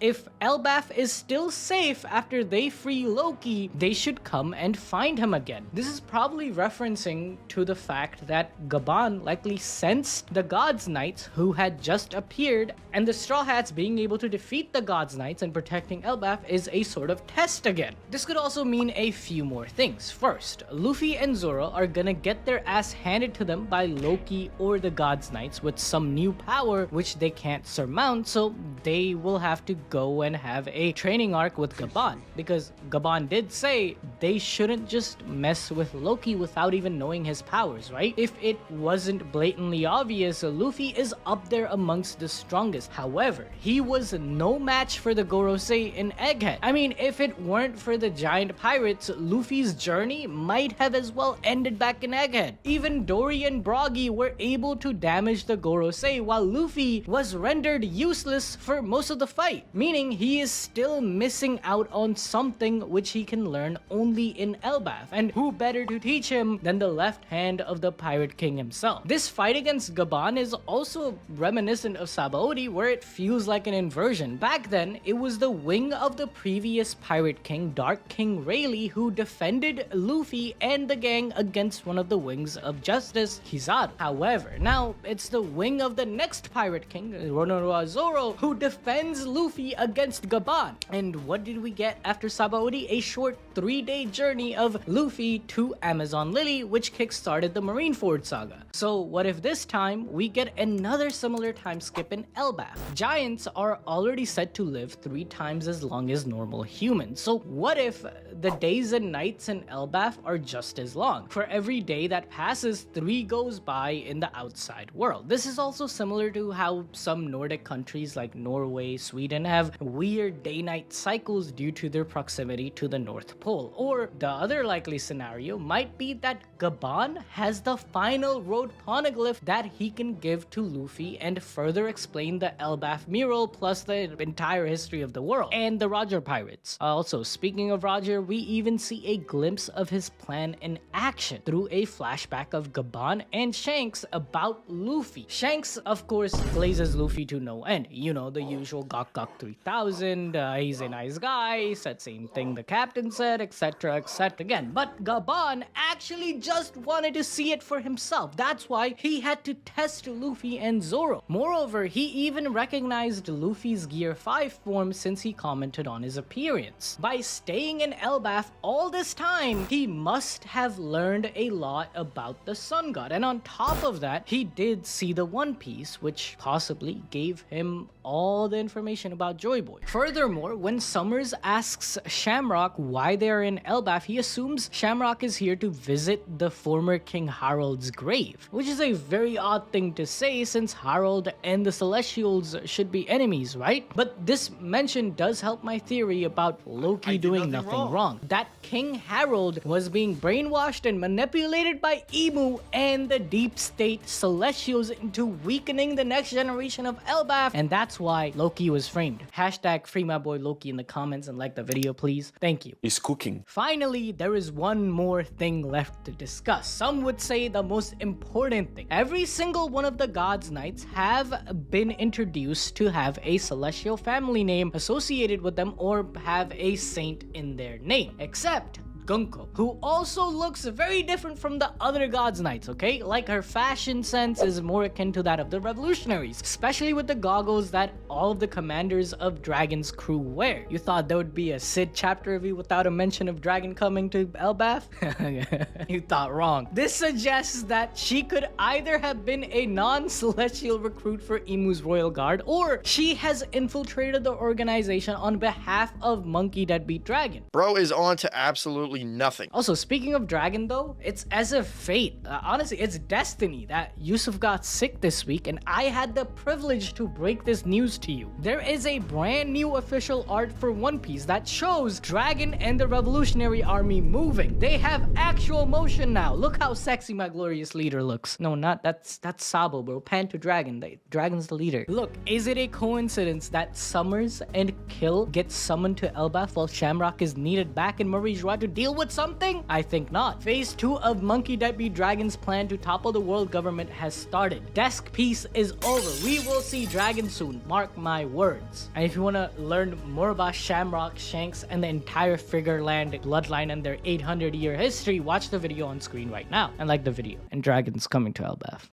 if Elbaff is still safe after they free Loki, they should come and find him again. This is probably referencing to the fact that Gaban likely sensed the God's Knights who had just appeared, and the Straw Hats being able to defeat the God's Knights and protecting Elbaff is a sort of test again. This could also mean a few more things. First, Luffy and Zoro are gonna get their ass handed to them by Loki or the God's Knights with some new power which they can't surmount, so they will have to go and have a training arc with Gaban, because Gaban did say they shouldn't just mess with Loki without even knowing his powers, right? If it wasn't blatantly obvious, Luffy is up there amongst the strongest. However, he was no match for the Gorosei in Egghead. I mean, if it weren't for the giant pirates, Luffy's journey might have as well ended back in Egghead. Even Dory and Broggy were able to damage the Gorosei while Luffy was rendered useless for most of the fight, meaning he is still missing out on something which he can learn only in Elbaff, and who better to teach him than the left hand of the Pirate King himself. This fight against Gaban is also reminiscent of Sabaody, where it feels like an inversion. Back then, it was the wing of the previous Pirate King, Dark King Rayleigh, who defended Luffy and the gang against one of the wings of justice, Kizaru. However, now it's the wing of the next Pirate King, Roronoa Zoro, who defends Luffy against Gaban. And what did we get after Sabaody? A short 3-day journey of Luffy to Amazon Lily, which kickstarted the Marineford saga. So what if this time we get another similar time skip in Elbaff? Giants are already said to live 3 times as long as normal humans. So what if the days and nights in Elbaff are just as long? For every day that passes, 3 goes by in the outside world. This is also similar to how some Nordic countries like Norway, Sweden have weird day-night cycles due to their proximity to the North Pole. Or the other likely scenario might be that Gaban has the final road poneglyph that he can give to Luffy and further explain the Elbaff mural plus the entire history of the world and the Roger pirates. Also, speaking of Roger, we even see a glimpse of his plan in action through a flashback of Gaban and Shanks about Luffy. Shanks, of course, glazes Luffy to no end. You know, the usual Gok Gok 3000, he's a nice guy, said same thing the captain said, etc, etc again. But Gaban actually just wanted to see it for himself. That's why he had to test Luffy and Zoro. Moreover, he even recognized Luffy's Gear 5 form since he commented on his appearance. By staying in Elbaff all this time, he must have learned a lot about the Sun God. And on top of that, he did see the One Piece, which possibly gave him all the information about Joy Boy. Furthermore, when Summers asks Shamrock why they are in Elbaff, he assumes Shamrock is here to visit the former King Harold's grave, which is a very odd thing to say since Harold and the Celestials should be enemies, right? But this mention does help my theory about Loki doing nothing wrong. That King Harold was being brainwashed and manipulated by Emu and the Deep State Celestials into weakening the next generation of Elbaff, and that's why Loki was framed. Hashtag free my boy Loki in the comments and like the video, please. Thank you. He's cooking. Finally, there is one more thing left to discuss. Some would say the most important thing. Every single one of the God's Knights have been introduced to have a celestial family name associated with them or have a saint in their name, except Gunko, who also looks very different from the other God's Knights, okay? Like her fashion sense is more akin to that of the revolutionaries, especially with the goggles that all of the commanders of Dragon's crew wear. You thought there would be a Sid chapter review without a mention of Dragon coming to Elbaff? You thought wrong. This suggests that she could either have been a non-celestial recruit for Emu's royal guard, or she has infiltrated the organization on behalf of Monkey Deadbeat Dragon. Bro is on to absolutely nothing. Also, speaking of Dragon though, it's as if fate, honestly, it's destiny that Yusuf got sick this week and I had the privilege to break this news to you. There is a brand new official art for One Piece that shows Dragon and the Revolutionary Army moving. They have actual motion now. Look how sexy my glorious leader looks. No, not that's Sabo, bro. Pan to Dragon. Dragon's the leader. Look, is it a coincidence that Summers and Kill get summoned to Elbaff while Shamrock is needed back in Murray's Rod to deal with something? I think not. Phase 2 of Monkey D. Dragon's plan to topple the world government has started. Desk peace is over. We will see dragons soon, mark my words. And if you want to learn more about Shamrock, Shanks, and the entire Figureland bloodline and their 800-year history, watch the video on screen right now and like the video. And dragons coming to Elbaff.